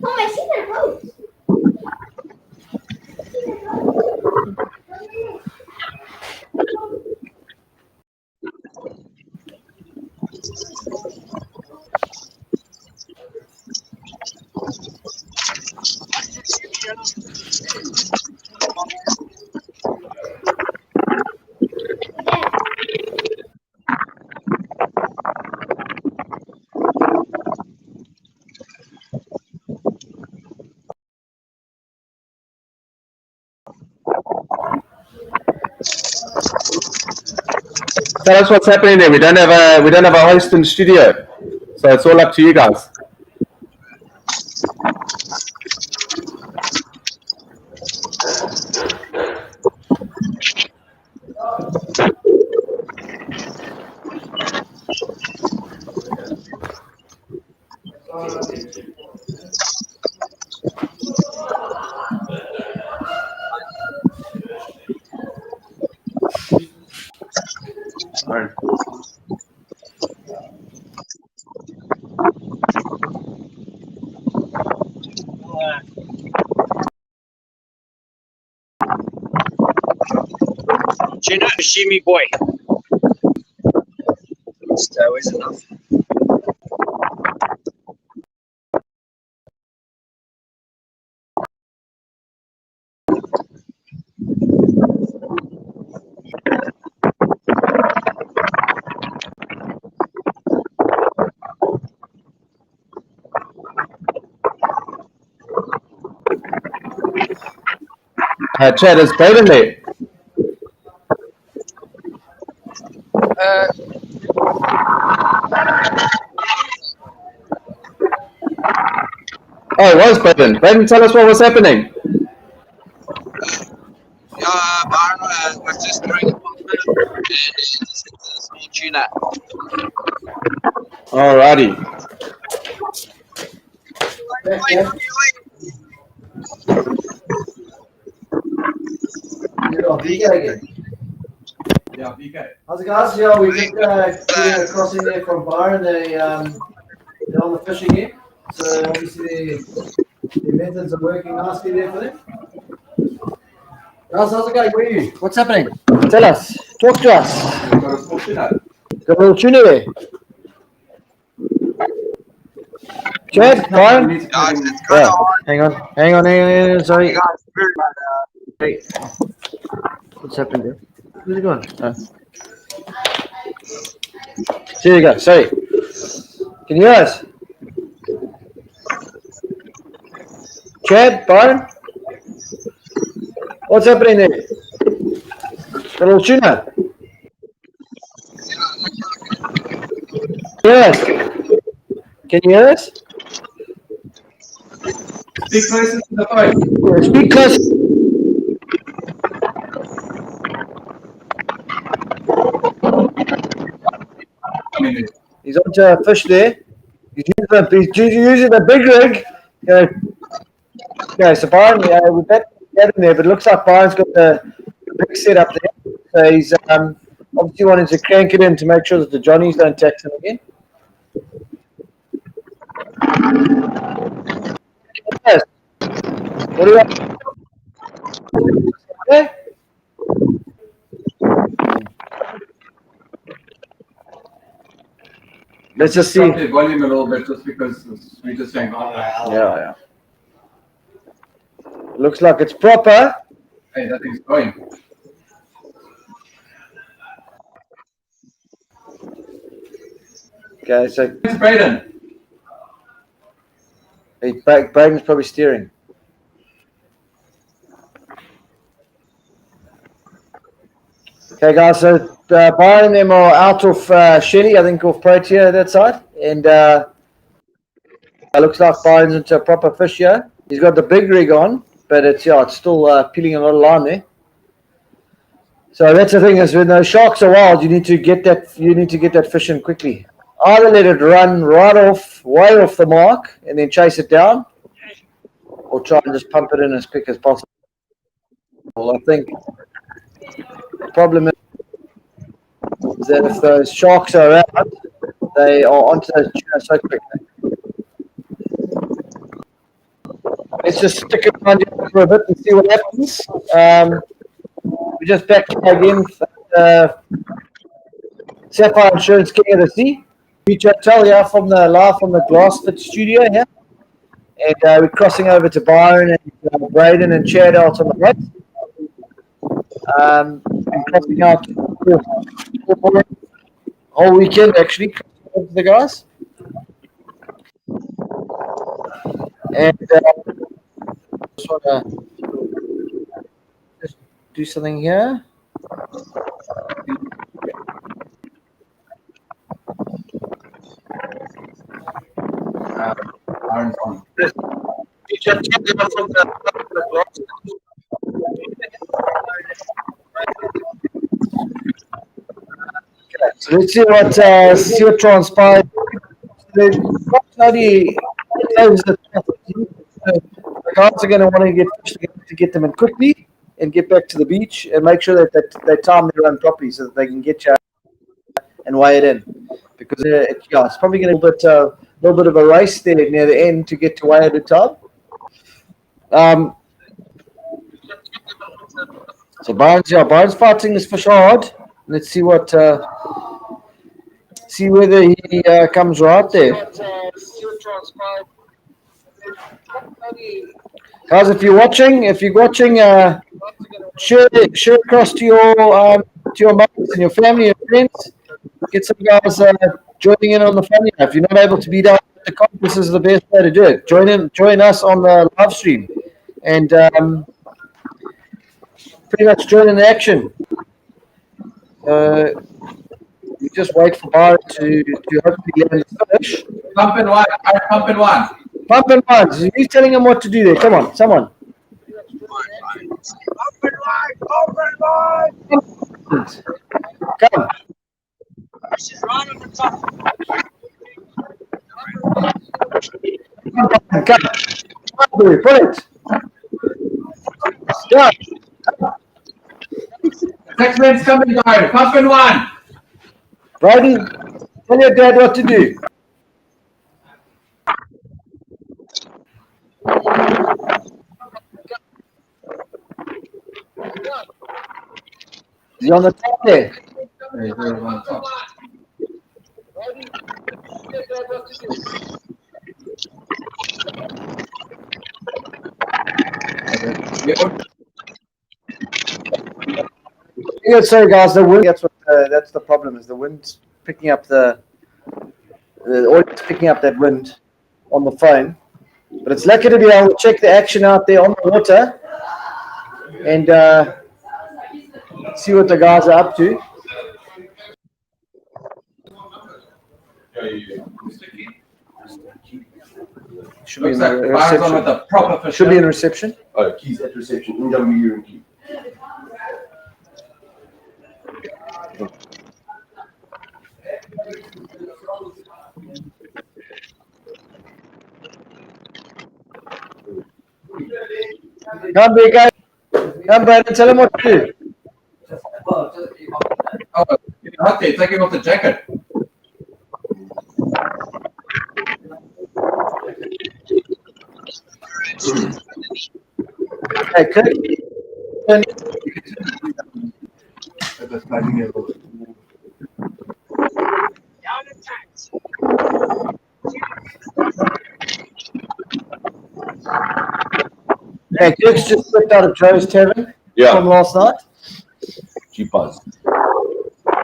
Oh, I see their boats. Tell us what's happening there. We don't have a host in the studio, so it's all up to you guys. Tuna, sashimi boy. That's always enough. Chad, is Braden there? Oh, it was Braden. Braden, tell us what was happening. Byron was just throwing a bomb and just hit the small tuna. Alrighty. Yeah, BK. How's it, guys? Yeah, we just getting a crossing there from Byron. They're on the fishing end. So obviously the methods are working nicely there for them. Guys, how's it going? Where are you? What's happening? Tell us. Talk to us. Got a little tuna there. Chad, Byron? Yeah. Hang on. Sorry. Hey. What's happening there? Where's it going? There you go. Sorry. Can you hear us? Chad, Byron? What's happening there? Got a little tuna. Yes. Can you hear us? Speak closer to the phone. Speak close. He's onto a fish there. He's using the big rig. So Byron, we bet get in there, but it looks like Byron's got the big setup there. So he's obviously wanting to crank it in to make sure that the Johnnies don't tax him again. Yes. What do you want? Yeah? Let's just see. Drop the volume a little bit just because we're just saying. Yeah. Looks like it's proper. Hey, that thing's going. Okay, so It's Braden. Braden's probably steering. Okay, guys, so Byron and them are out of Shelly, I think off Protea that side. And it looks like Byron's into a proper fish here. He's got the big rig on, but it's still peeling a lot of line there. So that's the thing, is when those sharks are wild, you need to get that fish in quickly. Either let it run right off, way off the mark, and then chase it down, or try and just pump it in as quick as possible. I think the problem is that if those sharks are out, they are onto those tuna so quickly. let's just stick it around here for a bit and see what happens. We just back again. Sapphire Insurance King of the Sea. Future Tell here from the live from the Glassfit studio here. And we're crossing over to Byron and Braden and Chad out on the right. And crossing out whole weekend actually with the guys. And just want to just do something here. Iron's on. So let's see what transpired. The guys are going to want to get them in quickly and get back to the beach and make sure that they time their run properly so that they can get you and weigh it in. Because it's probably going to be a little bit of a race there near the end to get to weigh at a time. So Byron's fighting this fish hard. Let's see see whether he comes right there. Guys, if you're watching, share across to your mates and your family and friends. Get some guys joining in on the fun. If you're not able to be down at the conference, this is the best way to do it. Join us on the live stream, and pretty much join in the action. We just wait for Byron to hopefully land the fish. Pump and one. Pump and one. Pump and one. So he's telling him what to do there. Come on, someone. Come. Come. Pull it. Stop. 6 minutes coming, Byron. Pump and one. Braden, tell your dad what to do. Is he on the top there? Yeah, sorry guys, the wind. That's the problem. Is the wind picking up the audience picking up that wind on the phone. But it's lucky to be able to check the action out there on the water and see what the guys are up to. Should be in reception. Should be in reception. Oh, keys at reception. NWU and key. Come, big guy. Come, Brandon. Tell him what to do. Oh, it's hot there. Taking off the jacket. Hey, Kirk. Hey, Kirk's just slipped out of Joe's Tavern from last night. G-Buzz.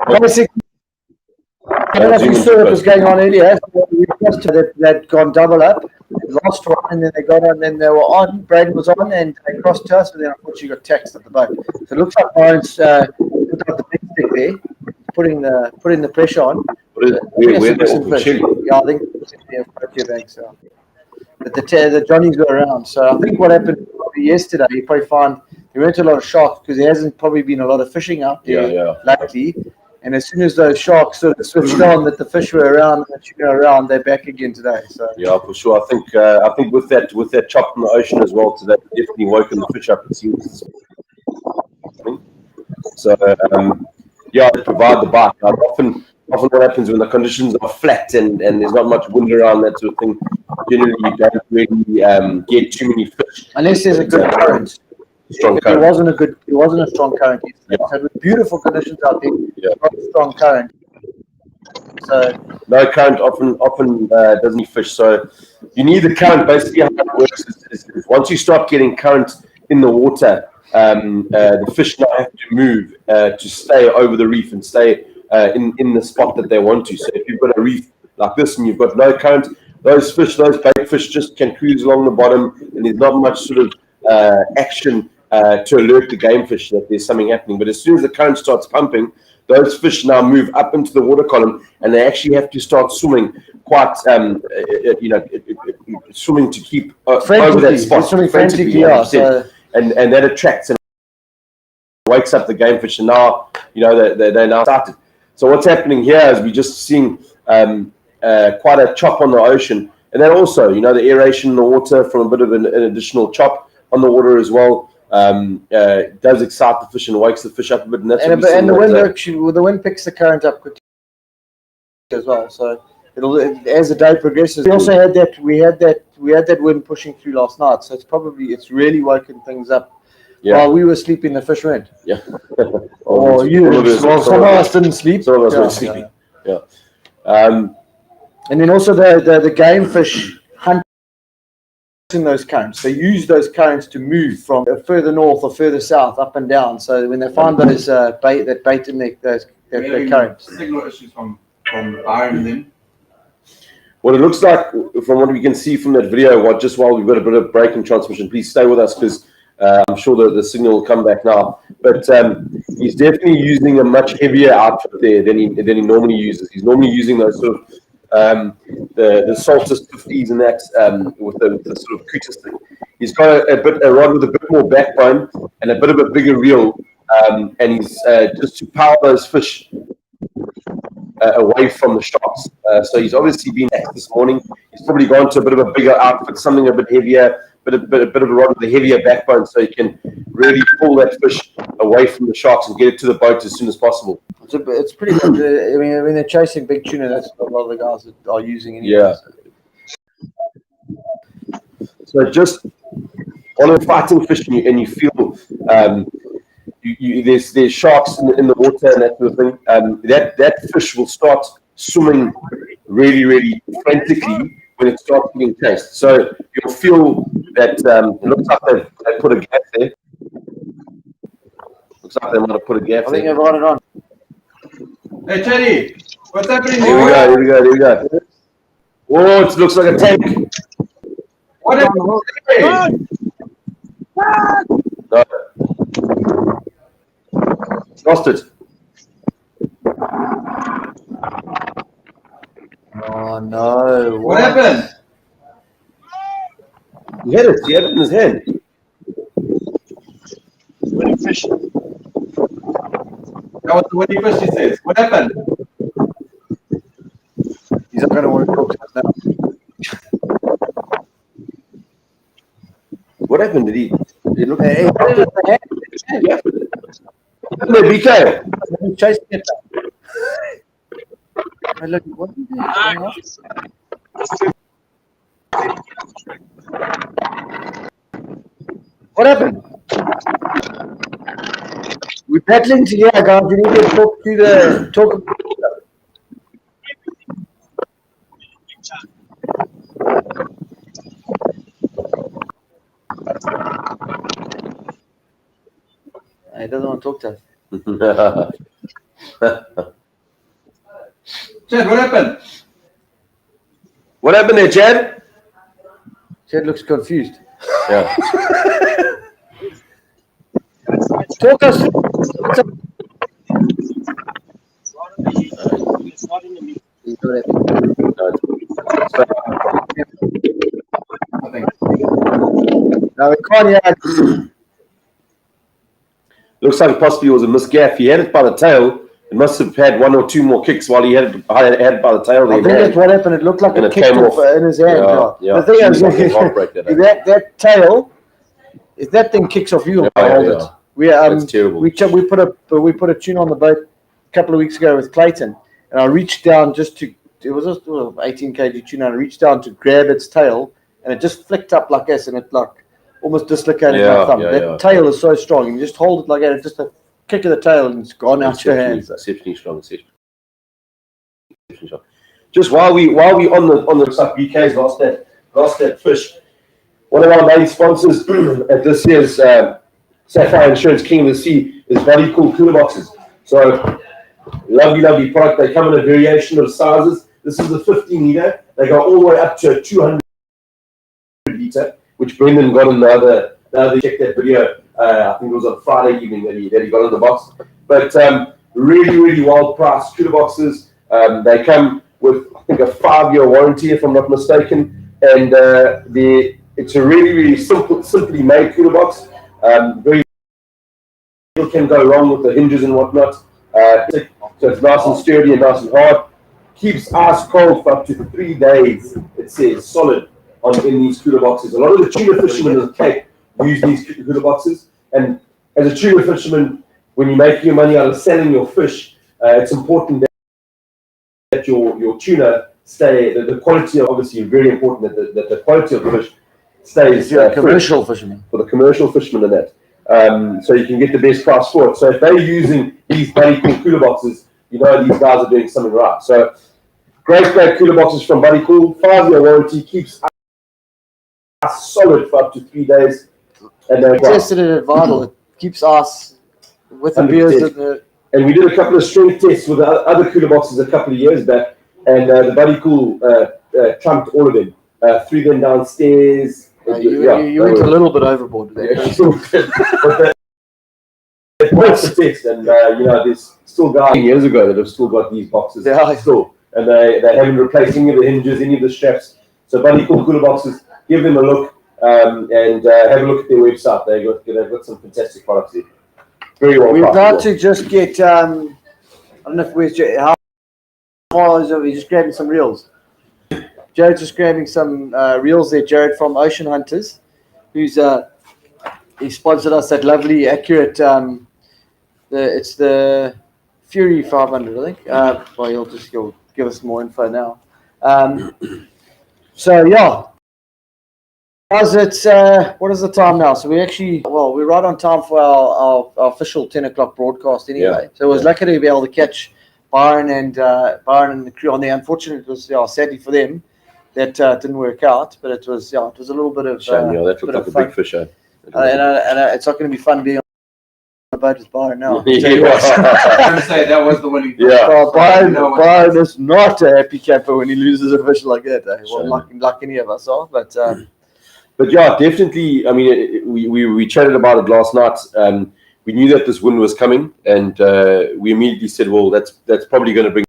Basically, I don't know if you saw what was going on earlier. We crossed to they'd gone double up, lost one, and then they got on, then they were on. Braden was on, and they crossed to us, but then unfortunately got taxed at the boat. So it looks like Byron's put out the big stick there, putting the pressure on. Where the chili? Yeah, I think it's bank. So, but the Johnnies were around. So I think what happened yesterday, you probably found there weren't a lot of sharks because there hasn't probably been a lot of fishing out there lately. And as soon as those sharks sort of switched on, that the fish were around and the tuna around, they're back again today. So yeah, for sure. I think with that chop in the ocean as well today, definitely woken the fish up. It seems. So they provide the bite. Often what happens when the conditions are flat and there's not much wind around, that sort of thing, generally you don't really get too many fish. Unless there's a good current. Strong It current. wasn't a strong current. Yeah. So it was beautiful conditions out there. Yeah. Not a strong current. So No current often doesn't need fish. So you need the current. Basically, how it works is once you start getting current in the water, the fish now have to move to stay over the reef and stay in the spot that they want to. So if you've got a reef like this and you've got no current, those bait fish just can cruise along the bottom, and there's not much sort of action to alert the game fish that there's something happening. But as soon as the current starts pumping, those fish now move up into the water column, and they actually have to start swimming quite, swimming to keep over that spot. Swimming frantically, yeah. So, and that attracts and wakes up the game fish, and now they're now started. So what's happening here is we're just seeing quite a chop on the ocean, and then also the aeration in the water from a bit of an additional chop on the water as well. Does excite the fish and wakes the fish up a bit, and that's the wind picks the current up quickly as well. So as the day progresses. We also had that wind pushing through last night, so it's really woken things up. Yeah. While we were sleeping, the fish went. Yeah. Or some of us didn't sleep. Some of us were sleeping. Yeah. And then also the game fish hunt in those currents. They use those currents to move from further north or further south, up and down. So when they find those bait in those currents. Signal issues from Byron then. What it looks like, from what we can see from that video, while we've got a bit of breaking transmission, please stay with us because I'm sure that the signal will come back now. But he's definitely using a much heavier outfit there than he normally uses. He's normally using those sort of the Saltus 50s and that with the sort of Cutis thing. He's got a rod with a bit more backbone and a bit of a bigger reel, and he's just to power those fish away from the sharks. So he's obviously been active this morning. He's probably gone to a bit of a bigger outfit, something a bit heavier, a bit of a rod with a heavier backbone, so he can really pull that fish away from the sharks and get it to the boat as soon as possible. It's pretty good. I mean, they're chasing big tuna. That's what a lot of the guys are using anyway. Yeah. So just on a fighting fish, and you feel there's sharks in the water and that sort of thing. That fish will start swimming really, really frantically when it starts getting chased. So you'll feel that it looks like they put a gaff there. Looks like they might have put a gaff there. I think they've got it on. Hey, Chetty, what's happening? Here we go. Oh, it looks like a tank. What happened? No. Lost it. Oh no! What happened? He had it in his hand. Winning fish. That was the winning fish, he says. What happened? He's not going to want to talk to us now. What happened? Did he look at Hey, yeah. No, BK. he's chasing it. Hey, look, what is this? What happened? We're battling together, guys. You need to talk to the talk. He doesn't want to talk to us. Chet, what happened? What happened there, Chad? Chad looks confused. Yeah. Talk us. It's not in the meat. No, we can't hear. Looks like possibly it was a misgaff. He had it by the tail. It must have had one or two more kicks while he had it by the tail. I think that's what happened. It looked like And it it kicked came off in his hand. Yeah. The thing is, Jeez, heartbreak that. that tail, if that thing kicks off you, hold it. That's terrible. We put a tune on the boat a couple of weeks ago with Clayton, and I reached down just to a 18 kg tuna, and I reached down to grab its tail, and it just flicked up like this, and it like almost dislocated my thumb. That tail is so strong, you just hold it like that, just a kick of the tail, and it's gone out your hands. Exceptionally strong. Just while we on the stuff, BK's lost that fish. One of our main sponsors at this year's Sapphire Insurance King of the Sea is Buddy Cool cooler boxes. So lovely product. They come in a variation of sizes. This is a 15 liter. They go all the way up to a 200 liter, which Brendan got in the other check that video. I think it was on Friday evening that he got in the box. But really well priced cooler boxes. They come with, I think, a 5-year warranty, if I'm not mistaken, and it's a really simply made cooler box. Very little can go wrong with the hinges and whatnot. So it's nice and sturdy and nice and hard. Keeps ice cold for up to 3 days. It says solid in these cooler boxes. A lot of the tuna fishermen in the Cape use these cooler boxes, and as a tuna fisherman, when you're making your money out of selling your fish, it's important that your tuna stay, the quality of, obviously very important that the quality of the fish stays commercial fishermen. For the commercial fishermen and that. So you can get the best price for it. So if they're using these Buddy Cool cooler boxes, you know these guys are doing something right. So great cooler boxes from Buddy Cool, 5-year warranty, keeps us solid for up to 3 days. And I tested it at Vital. It keeps us with the beers and the. And we did a couple of strength tests with the other cooler boxes a couple of years back, and the Buddy Cool trumped all of them. Threw them downstairs. You went a little bit overboard there. But that's the test, and there's still guys years ago that have still got these boxes. Still, and they haven't replaced any of the hinges, any of the straps. So Buddy Cool cooler boxes, give them a look, and have a look at their website. They've got some fantastic products here. Very well. We'd like to just get. I don't know if we're how far is it? We're just grabbing some reels. Jared's just grabbing some reels there. Jared from Ocean Hunters, who's he sponsored us that lovely, accurate. It's the Fury 500, I think. Well, he'll give us more info now. So yeah. Guys, it's what is the time now? So we're right on time for our official 10 o'clock broadcast anyway. Yeah. So it was lucky to be able to catch Byron and the crew on there. Unfortunately, it was sadly for them that didn't work out, but it was a little bit of shame. That looked like a big fish, and it's not going to be fun being on the boat with Byron now. I'm going to say that was the winning. Yeah, Byron is not a happy camper when he loses a fish like that. Well, like any of us are, but. But yeah, definitely. I mean, we chatted about it last night. We knew that this wind was coming, and we immediately said, "Well, that's probably going to bring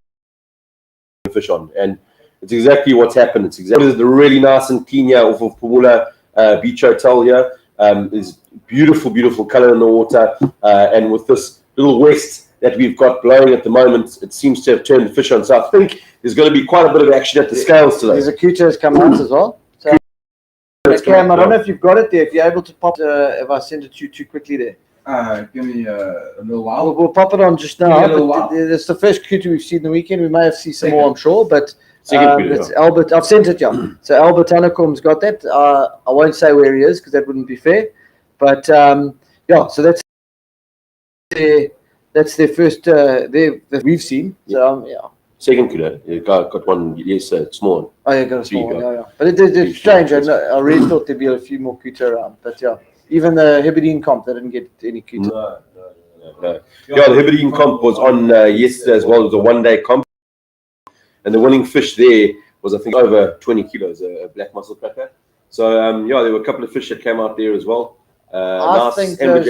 the fish on." And it's exactly what's happened. It's exactly the really nice and clean here off of Pumula Beach Hotel here. Is beautiful color in the water, and with this little west that we've got blowing at the moment, it seems to have turned the fish on. So I think there's going to be quite a bit of action at the scales today. There's a cutter has come out as well. So Cam, I don't know if you've got it there. If you're able to pop, if I send it to you too quickly there. Give me a little while. We'll pop it on just now. It's the first cutter we've seen the weekend. We may have seen some more, I'm sure, but it's Albert. I've sent it, yeah. So Albert Hanekom's got that. I won't say where he is because that wouldn't be fair. But yeah, so that's their first that we've seen. So yeah. Second cooler, you got one yesterday, small one. Oh, yeah, got a small one, yeah. But it's strange. I really thought there'd be a few more cutter around. But yeah, even the Hebridean comp, they didn't get any cutter. No. Yeah, the Hebridean comp was on yesterday as well. It was a 1-day comp. And the winning fish there was, I think, over 20 kilos, a black mussel cracker. So, there were a couple of fish that came out there as well. I think those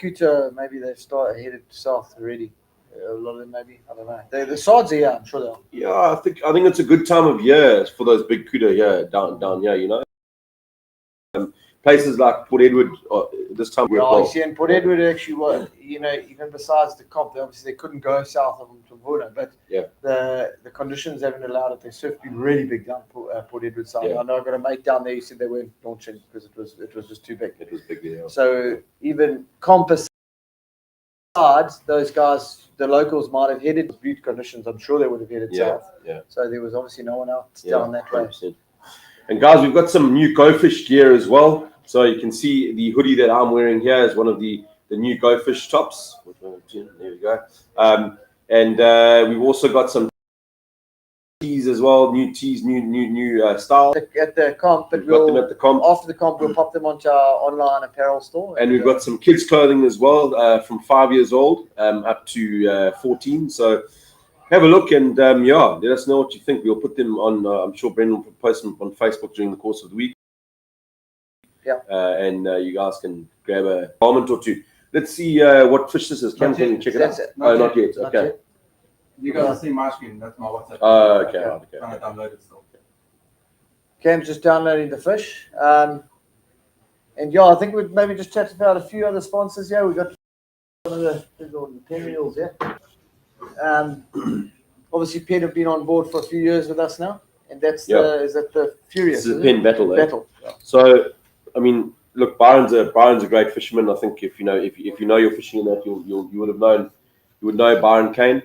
cutter, maybe they've headed south already. A lot of them, maybe. I don't know. The sides are here, I'm sure they are. Yeah, I think it's a good time of year for those big cutter here down here, you know. Places like Port Edward, this time we're well. See, in Port Edward actually was, even besides the comp, obviously they couldn't go south of Mvula, but the conditions haven't allowed it. They surfed been really big down Port Edward side. Yeah. I know I got a mate down there who said they weren't launching because it was just too big. It was big there. Yeah. So even comp sides, those guys, the locals might have headed butte conditions. I'm sure they would have headed Yeah, south. yeah. So there was obviously no one else down that way. 100%. And guys, we've got some new Go Fish gear as well. So you can see the hoodie that I'm wearing here is one of the new Go Fish tops. There we go. And we've also got some tees as well, new tees, new style. At the comp, but We've got them at the comp. after the comp, we'll pop them onto our online apparel store. And we've got some kids clothing as well, from 5 years old up to 14. So have a look and let us know what you think. We'll put them on. I'm sure Brendan will post them on Facebook during the course of the week. Yeah. And you guys can grab a garment or two. Let's see what fish this is. Cam, can you check it out? Not yet. Not Okay. yet. You guys see my screen. That's my WhatsApp. Okay. Okay. Trying to download it still. Cam's just downloading the fish. And I think we'd maybe just chat about a few other sponsors here. We've got one of the pinwheels, obviously Penn have been on board for a few years with us now. And that's is that the Furious? This is a Penn Battle. Battle. So, I mean, look, Byron's a great fisherman. I think if you know you're fishing in that, you would know Byron Kane.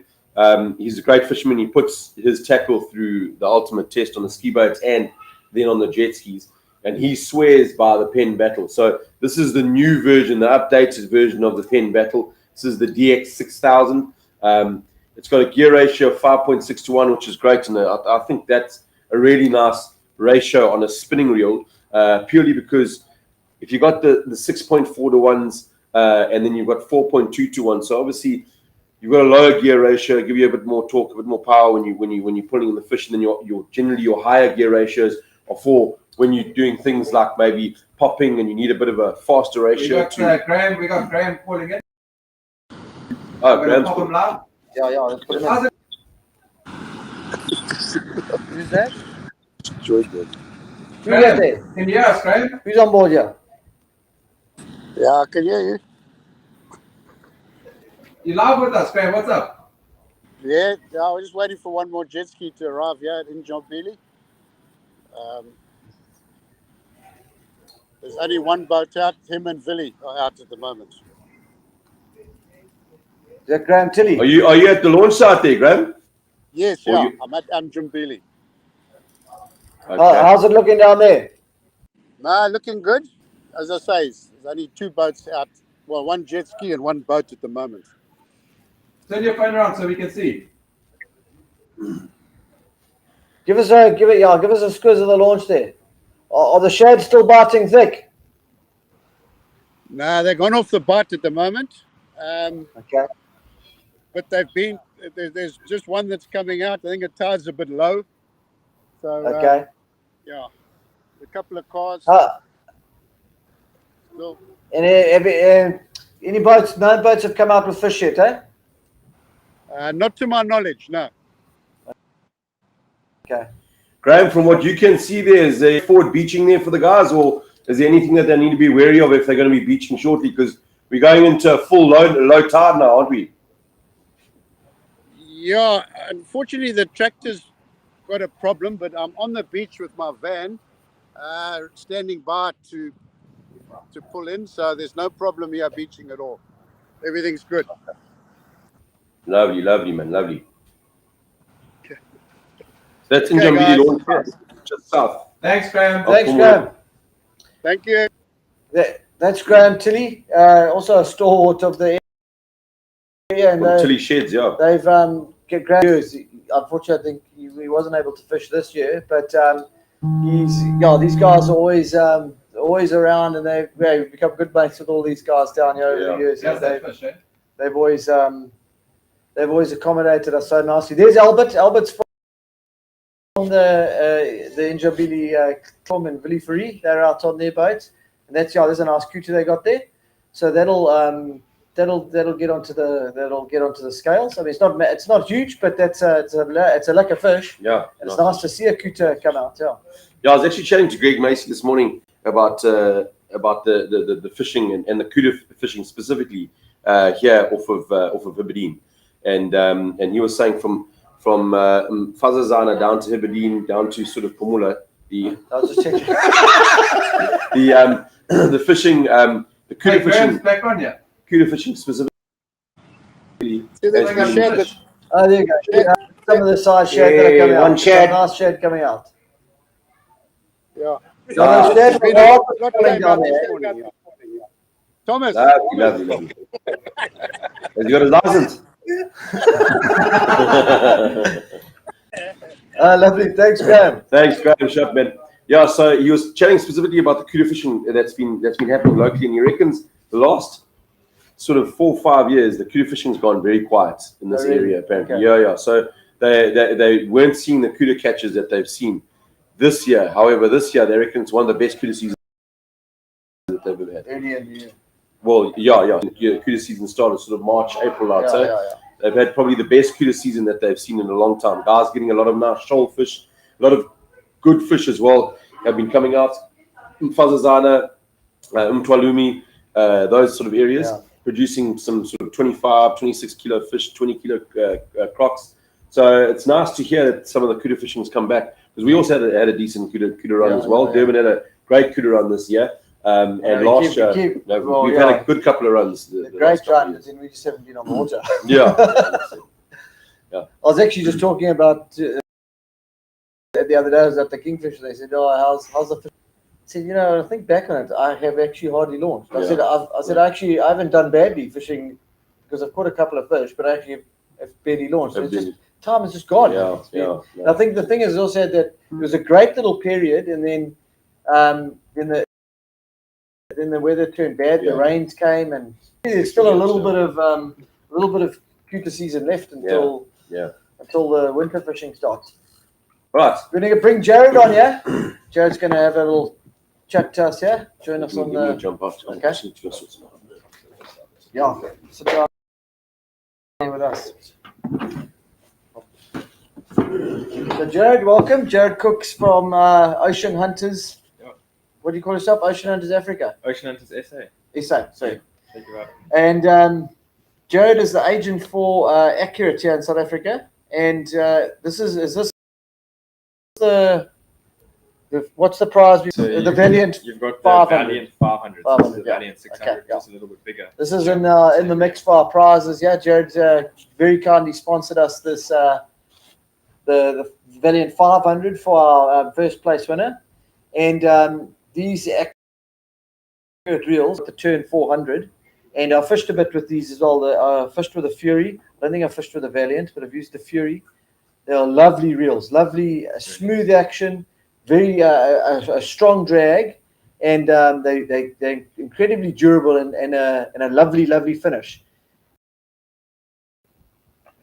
He's a great fisherman. He puts his tackle through the ultimate test on the ski boats and then on the jet skis, and he swears by the Penn Battle. So this is the new version, the updated version of the Penn Battle. This is the DX 6000. It's got a gear ratio of 5.6 to 1, which is great, and I think that's a really nice ratio on a spinning reel, purely because if you got the 6.4 to 1s and then you've got 4.2 to 1, so obviously you've got a lower gear ratio, give you a bit more torque, a bit more power when you're pulling in the fish, and then your higher gear ratios are for when you're doing things like maybe popping and you need a bit of a faster ratio. We got Graham calling it. Oh, Graham's Pop cool. him live. Yeah, let's put him How's in. it? Who's that? George, man. Who's that there? Can you hear us, Graham? Who's on board here? Yeah, I can hear you. You live with us, Graham? What's up? Yeah, I was just waiting for one more jet ski to arrive here in Njombili. There's only one boat out. Him and Billy are out at the moment. Is that Graham Tilley? Are you at the launch site there, Graham? Yes, Or yeah. you- I'm at Njombili. Okay. How's it looking down there? Nah, looking good. As I say, there's only two boats out. Well, one jet ski and one boat at the moment. Turn your phone around so we can see. Give us a squiz of the launch there. Are the shades still biting thick? Nah, they've gone off the bite at the moment. Okay. But they've been. There's just one that's coming out. I think the tide's a bit low. So Okay. yeah, a couple of cars. Still. Any boats? No boats have come out with fish yet, eh? Not to my knowledge, no. Okay. Graham, from what you can see there, is there forward beaching there for the guys, or is there anything that they need to be wary of if they're going to be beaching shortly? Because we're going into a full low tide now, aren't we? Yeah, unfortunately the tractor's got a problem, but I'm on the beach with my van, standing by to pull in, so there's no problem here beaching at all. Everything's good. Lovely, man, lovely. Okay. That's in Okay, Njombili guys. launch, just south. Thanks, Graham. Thanks, Graham. Thank you. That's Graham Tilley, also a stalwart of the area, and Until he sheds, yeah. they've Graham. Unfortunately, I think he wasn't able to fish this year, but these guys are always around, and they've become good mates with all these guys down here over the years. Yes, that fish, eh? They've always accommodated us so nicely. There's Albert. Albert's from the Njombili Clom and Billy Free. They're out on their boat, and there's a nice cooter they got there. So that'll get onto the scales. I mean, it's not huge, but it's a lekker fish. Yeah. And it's nice to see a cooter come out. Yeah. Yeah, I was actually chatting to Greg Macy this morning about the fishing and the cooter fishing specifically here off of Aberdeen, and he was saying from Fazazana down to Aberdeen down to sort of Pomula, I was just checking. the fishing the cooter Hey, Graham's fishing back on you. cooter fishing specifically See, there's the shed that Oh, there you go. Yeah, some of the size shad that are coming out. One shad. Nice shad coming out. yeah. So those shads Been are a all lot coming came down out this there. morning. Yeah. Thomas, Lovely. Has he got his license? Lovely. Thanks, Graham. Thanks, Graham Shopman. Yeah, so he was chatting specifically about the kudu fishing that's been happening locally, and he reckons the last sort of 4 or 5 years, the kudu fishing's gone very quiet in this Oh, really? area. Apparently, Okay. yeah. So they weren't seeing the kudu catches that they've seen this year. However, this year they reckon it's one of the best kudu seasons that they've ever had. Early in the year. Well, yeah. Kudu season started sort of March, April, I'd say. Yeah. They've had probably the best kudu season that they've seen in a long time. Guys getting a lot of nice shoal fish, a lot of good fish as well have been coming out. Mfazazana, Umtwalumi, those sort of areas, Yeah. producing some sort of 25, 26 kilo fish, 20 kilo crocs. So it's nice to hear that some of the kudu fishing has come back, because we also had a decent kudu run as well. Durban had a great kudu run this year. And last year, we've had a good couple of runs. The great run, and we just haven't been on the water. Yeah. I was actually just talking about the other day. I was at the Kingfisher. They said, "Oh, how's the fish?" I said, I think back on it, I have actually hardly launched. I said, I haven't done badly fishing because I've caught a couple of fish, but I actually have barely launched. So it's just time is just gone. Yeah. I think the thing is also that it was a great little period, and then then the weather turned bad. The rains came, and there's still a little bit of kudu season left until the winter fishing starts. Right. We're going to bring Jared on, yeah? Jared's going to have a little chat to us, yeah? Join us on the... Jump off. Okay. Yeah, sit down with us. So Jared, welcome. Jared Cooks from Ocean Hunters. Yeah. What do you call yourself? Ocean Hunters Africa? Ocean Hunters SA. SA, sorry. Thank you very much. And Jared is the agent for Accurate here in South Africa. And is this the what's the prize? So the Valiant. You've got the 500. Valiant 500. 500, This is the yeah. Valiant 600, Okay, yeah. just a little bit bigger. This is in the mix for our prizes. Yeah, Jared very kindly sponsored us this the Valiant 500 for our first place winner, and these Accurate reels the Turn 400, and I fished a bit with these as well. I fished with the Fury. I don't think I fished with the Valiant, but I've used the Fury. They're lovely reels, lovely smooth action, very a strong drag, and they're incredibly durable and a lovely finish.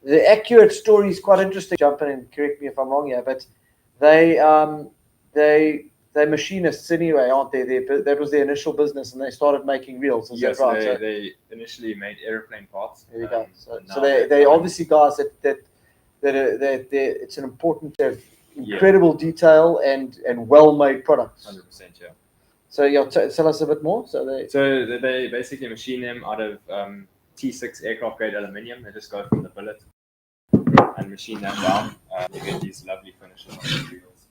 The Accurate story is quite interesting. Jump in and correct me if I'm wrong here, but they're machinists anyway, aren't they? That was their initial business, and they started making reels. Is Yes, that right? they initially made airplane parts. There you go. So now they obviously guys that it's an important to have incredible detail and well-made products. 100%, yeah. So tell us a bit more. So they basically machine them out of T6 aircraft grade aluminium. They just go from the billet and machine that down. You get these lovely finishes on the reels.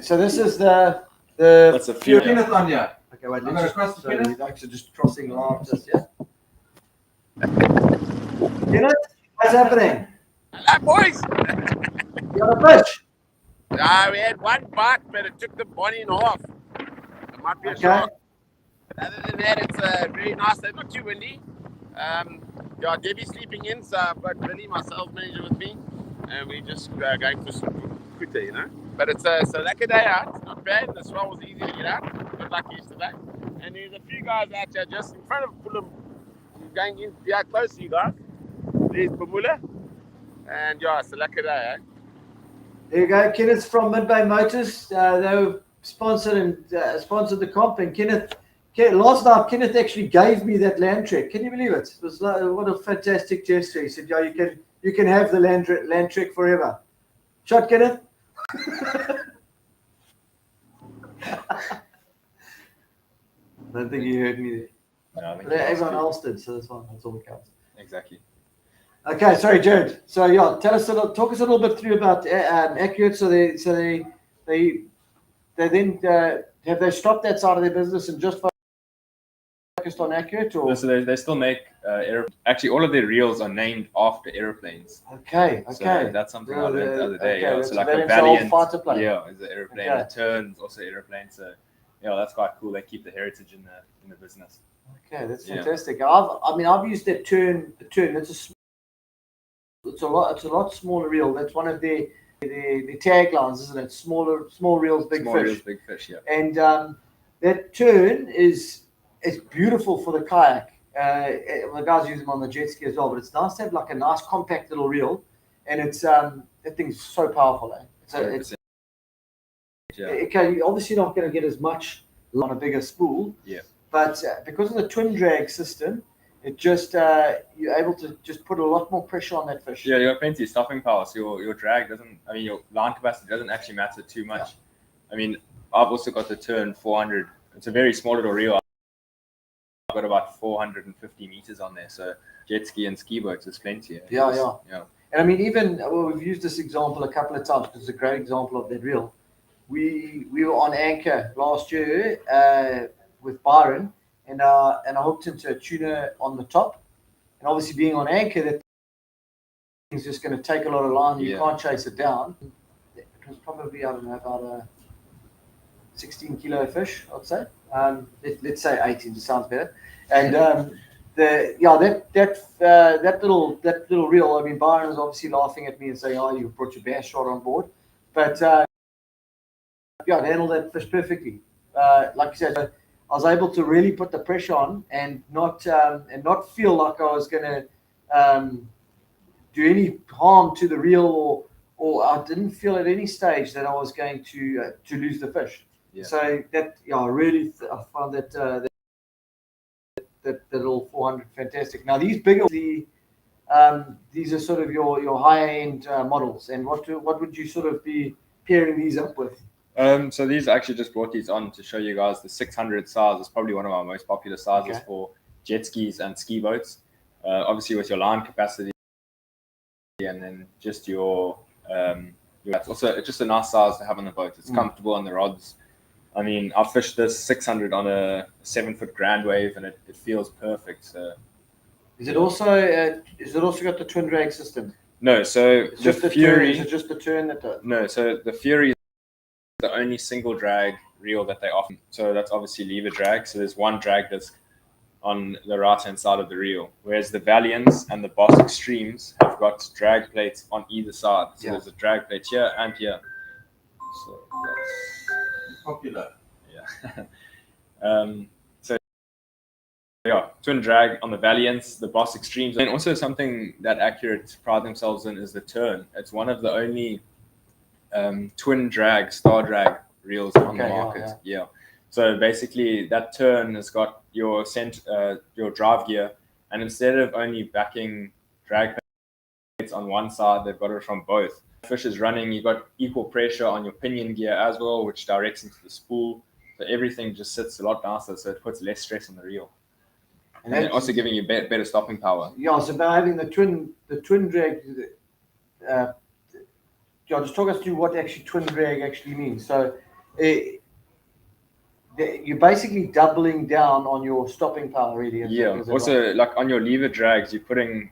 So this is the That's a few. Kenneth on here. okay. Wait, I'm gonna request so Kenneth. we're actually just crossing lines, just yeah. Kenneth, what's happening? Hello, boys. You got a fish? We had one bite, but it took the body in half. It might be a Okay. shark. Other than that, it's very nice. They're not too windy. Debbie's sleeping in, so I've got Billy, my sales manager, with me, and we're just going for some kuta, But it's a lucky day out. It's not bad. The swell was easy to get out. Not like yesterday. And there's a few guys out here just in front of Fulham, going in close to you guys. There's Bamula. And it's a lucky day, There you go. Kenneth's from Midbay Motors. They were sponsored the comp. And Kenneth, last night, Kenneth actually gave me that Landtrek. Can you believe it? It was what a fantastic gesture. He said, you can have the Landtrek forever. Shot, Kenneth. I don't think you heard me there. No, I think But everyone else did, so that's fine. That's all that counts. Exactly. Okay, sorry, Jared. So talk us a little bit through about Accurate. So they then have they stopped that side of their business and just focused on accurate or? So they still make actually all of their reels are named after airplanes. Okay. So that's something I learned the other day. Okay, Yeah. that's So like Valiant's a old Valiant, fighter plane. yeah, is an airplane. Okay. The Turn's also airplane. So yeah, that's quite cool. They keep the heritage in the business. Okay, that's Yeah. fantastic. I've used that turn. The turn. It's a lot smaller reel. That's one of the taglines, isn't it? Small reels, big Small fish. reels, big fish. Yeah. And that turn is beautiful for the kayak. The guys use them on the jet ski as well. But it's nice to have like a nice compact little reel, and it's that thing's so powerful. Eh? It's Yeah. okay. You're obviously not going to get as much on a bigger spool. Yeah. But because of the twin drag system, it just you're able to just put a lot more pressure on that fish. Yeah, you got plenty of stopping power, so your drag doesn't. I mean, your line capacity doesn't actually matter too much. Yeah. I mean, I've also got the Turn 400. It's a very small little reel. I've got about 450 meters on there, so jet ski and ski boats is plenty. Yeah. And I mean, even we've used this example a couple of times because it's a great example of that reel. We were on anchor last year with Byron, and I hooked into a tuna on the top, and obviously being on anchor, that thing's just going to take a lot of line. You can't chase it down. It was probably, I don't know, about a 16 kilo fish, I'd say. Let's say 18, just sounds better. And that little reel. I mean, Byron was obviously laughing at me and saying, "Oh, you brought your bass rod on board," but it handled that fish perfectly. Like you said, I was able to really put the pressure on and not feel like I was going to do any harm to the reel, or I didn't feel at any stage that I was going to lose the fish. Yeah. So that I found that little 400 fantastic. Now these bigger these are sort of your higher end models, and what would you sort of be pairing these up with? So these actually just brought these on to show you guys the 600 size is probably one of our most popular sizes for jet skis and ski boats. Obviously with your line capacity, and then just your it's also just a nice size to have on the boat. It's comfortable on the rods. I mean, I fished this 600 on a 7-foot Grand Wave, and it feels perfect. So, is it also got the twin drag system? No, so It's just the Fury. Is it just the turn that does? No, so the Fury is the only single drag reel that they offer. So that's obviously lever drag. So there's one drag disc on the right hand side of the reel, whereas the Valiants and the Boss Extremes have got drag plates on either side. So there's a drag plate here and here. So that's Popular. Yeah. Twin drag on the Valiants, the Boss Extremes, and also something that Accurate pride themselves in is the Turn. It's one of the only twin drag, star drag reels on the market. Yeah. So basically, that Turn has got your drive gear, and instead of only backing drag plates on one side, they've got it from both. Fish is running, you've got equal pressure on your pinion gear as well, which directs into the spool. So everything just sits a lot nicer, so it puts less stress on the reel. And then also giving you better stopping power. Yeah, so by having the twin drag, just talk us through what actually twin drag actually means. So you're basically doubling down on your stopping power, really. Also, like on your lever drags, you're putting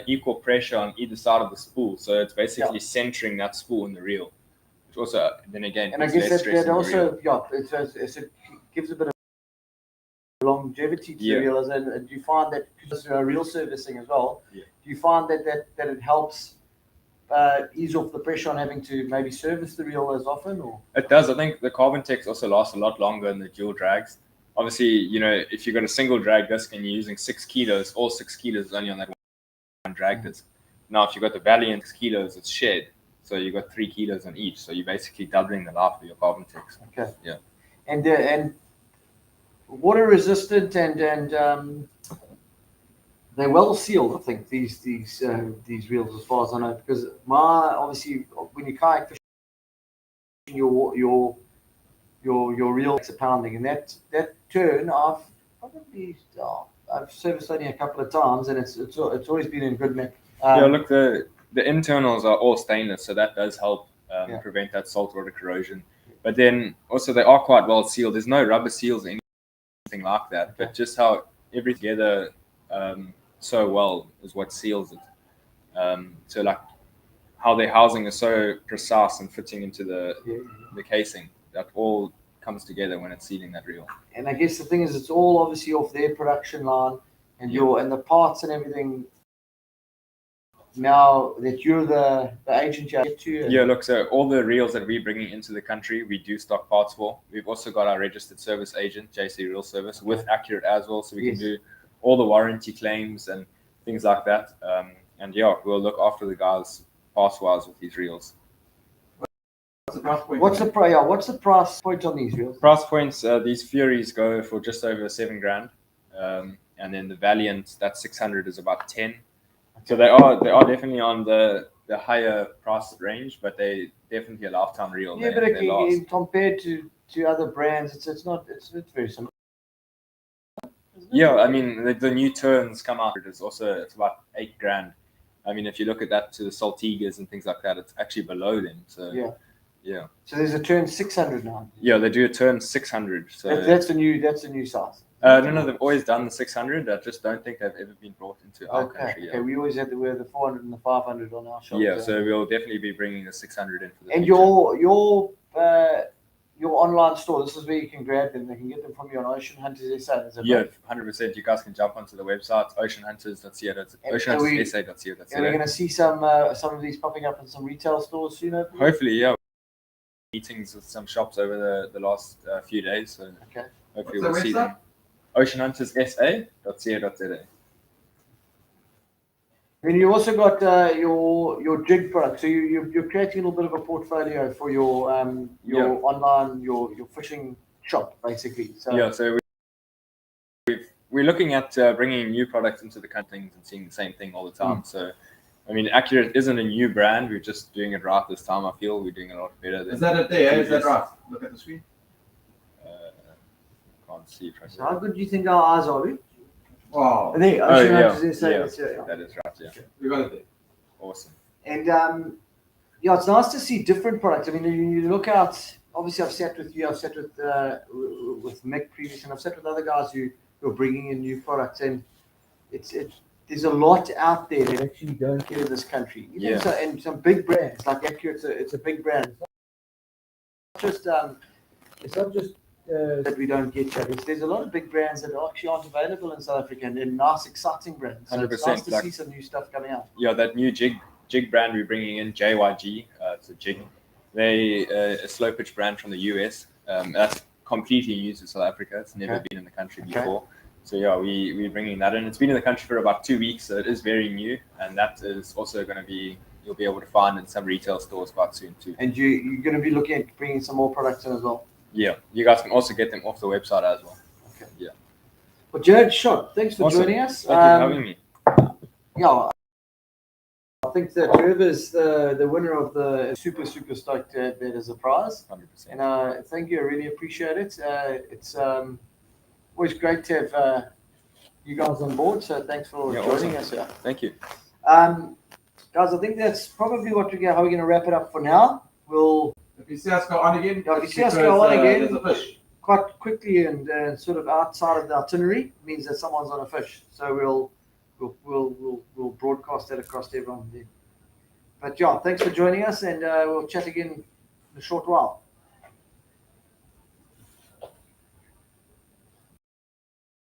equal pressure on either side of the spool. So it's basically centering that spool in the reel. Which also, then again, and I guess that also, it gives a bit of longevity to the reel, and do you find that because reel servicing as well, do you find that it helps ease off the pressure on having to maybe service the reel as often? Or it does. I think the Carbon Tex also lasts a lot longer than the dual drags. Obviously, if you've got a single drag disc and you're using 6 kilos, all 6 kilos is only on that one drag disc. Now, if you've got the Valiant 6 kilos, it's shared. So you've got 3 kilos on each. So you're basically doubling the life of your Carbon Tex. Okay. Yeah. And water resistant and they're well sealed. I think these reels, as far as I know, because obviously when you kayak fishing, your reel is pounding, and that Turn I've serviced only a couple of times, and it's always been in good nick. Look, the internals are all stainless, so that does help prevent that saltwater corrosion. But then also they are quite well sealed. There's no rubber seals anything like that, but just how everything together so well is what seals it. So like how their housing is so precise and fitting into the casing, that all comes together when it's sealing that reel. And I guess the thing is, it's all obviously off their production line, and and the parts and everything. Now that you're the agent, you get to. Yeah, look, so all the reels that we're bringing into the country, we do stock parts for. We've also got our registered service agent, JC Reel Service, with Accurate as well, so we can do all the warranty claims and things like that. And yeah, we'll look after the guys parts-wise with these reels. What's the price point? What's the price point on these reels? Price points, these Furies go for just over $7,000, and then the Valiant, that 600 is about 10. So they are definitely on the higher price range, but they definitely a lifetime reel. Yeah, but again, compared to other brands, it's very similar. Yeah, I mean the new turns come out. It's about $8,000. I mean, if you look at that to the Saltigas and things like that, it's actually below them. So yeah. So there's a turn 600 now. Yeah, they do a turn 600. So that's the new size. No, they've always done the 600. I just don't think they've ever been brought into our country yet. Okay, we always had the 400 and the 500 on our shop. Yeah, so we'll definitely be bringing the 600 in for the And future. your online store, this is where you can grab them. They can get them from you on Ocean Hunters SA. Yeah, 100%. You guys can jump onto the website, oceanhunters.co.za. And we're going to see some of these popping up in some retail stores soon. Hopefully, yeah. Meetings with some shops over the last few days. So hopefully we'll see them. oceanhunterssa.co.za. And you also got your jig product. So you're creating a little bit of a portfolio for your online your fishing shop basically. So we're looking at bringing new products into the country and seeing the same thing all the time. So I mean, Accurate isn't a new brand. We're just doing it right this time. I feel we're doing it a lot better. Is that it there? Is that right? Look at the screen. Can't see. So how good do you think our eyes are? Wow. There, Ocean Hunters SA. That is right. Yeah. We got it there. Awesome. And it's nice to see different products. I mean, you look out. Obviously, I've sat with you. I've sat with Mick previously, and I've sat with other guys who are bringing in new products. And there's a lot out there that actually don't get in this country. And some big brands like Accurate. It's a big brand. It's not just that we don't get you. There's a lot of big brands that actually aren't available in South Africa, and they're nice, exciting brands. So 100%. It's nice to see some new stuff coming out. Yeah, that new jig brand we're bringing in, JYG. It's a jig. They a slow pitch brand from the US. That's completely new to South Africa. It's never been in the country before. So yeah, we're bringing that in. It's been in the country for about 2 weeks, so it is very new, and that is also going to be you'll be able to find in some retail stores quite soon too. And you're going to be looking at bringing some more products in as well. Yeah, you guys can also get them off the website as well. Okay. Yeah. Well, Jared Schott, thanks for joining us. Thank you for having me. Yeah, I think that Trevor's the winner of the super stoked to have that as a prize. 100%. And thank you, I really appreciate it. It's always great to have you guys on board. So thanks for joining us here. Thank you. Guys, I think that's probably how we're going to wrap it up for now. If you see us go on again, there's a fish. Quite quickly and sort of outside of the itinerary means that someone's on a fish. So we'll broadcast that across to everyone there. But yeah, thanks for joining us, and we'll chat again in a short while.